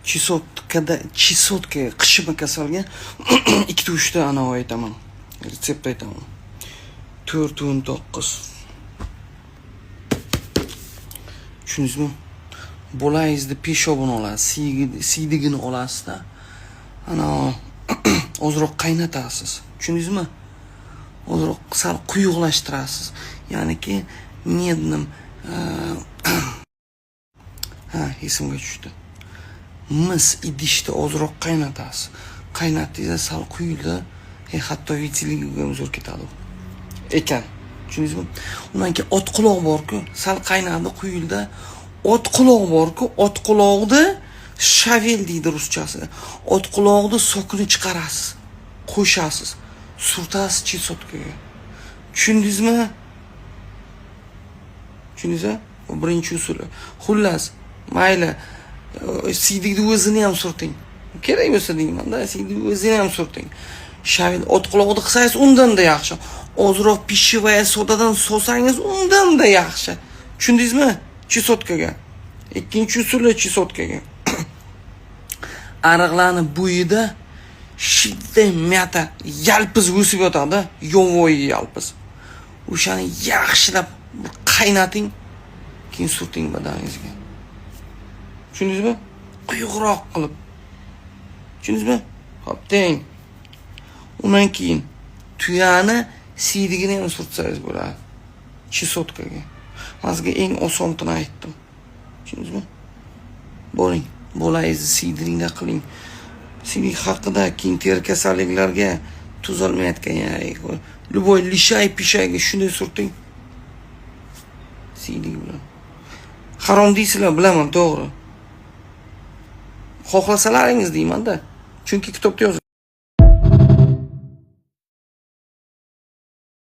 chisotka qishima kasalga 2-3 ta anavi aytaman. Retsept aytaman. 4-9. Tushundingizmi? Bolangizni peshobini olasiz, siydigini olasizda. Ana ozroq qaynatasiz. Tushundingizmi? Ozroq sal quyuqlashtirasiz. Ya'niki mednim esimga tushdi. Mis idishda ozroq qaynatasiz. Qaynatdingizda sal quyildi, hatto vitiligiga zo'r ketadi. Ekan. Tushundingizmi? Undan keyin ot quloq bor-ku, sal qaynadi, quyildi. Ot quloq bor-ku, ot quloqni shavel deydi ruschasida. Ot quloqni sokini chiqarasiz, qo'shasiz, surtasiz chisotkaga. Tushundingizmi? Tushundingizmi? Bu birinchi usuli. Xullas, mayli, siydigni o'zini ham surting. Kerak bo'lsa deyman-da, siydigni o'zini ham surting. Shavel ot quloqni qilsangiz undan-da yaxshi. Ozroq pishivaya sodadan solsangiz undan-da yaxshi. Tushundingizmi? Chisotkaga. Ikkinchi usuli chisotkaga. Ariqlarni bo'yida shidda mata yalpiz o'sib yotadi, yovvoyi yalpiz. O'shani yaxshilab qaynating, keyin surting badaningizga. Tushundingizmi? Quyuqroq qilib. Tushundingizmi? Xo'p, teng. Undan keyin tuyani siydigini ham surtsangiz bo'ladi. Chisotkaga. Sizga eng osonini aytdim. Tushundingizmi? Boring, bolangizni siydiringda qiling. Siydik haqida keyin teri kasalliklarga tuzalmayotgan yani. Любой lishay-pishayga shunday surting. Siydik bilan. Harom deysizlar, bilaman, to'g'ri. Xohlasalaringiz deyman-da. Chunki kitobda yozilgan.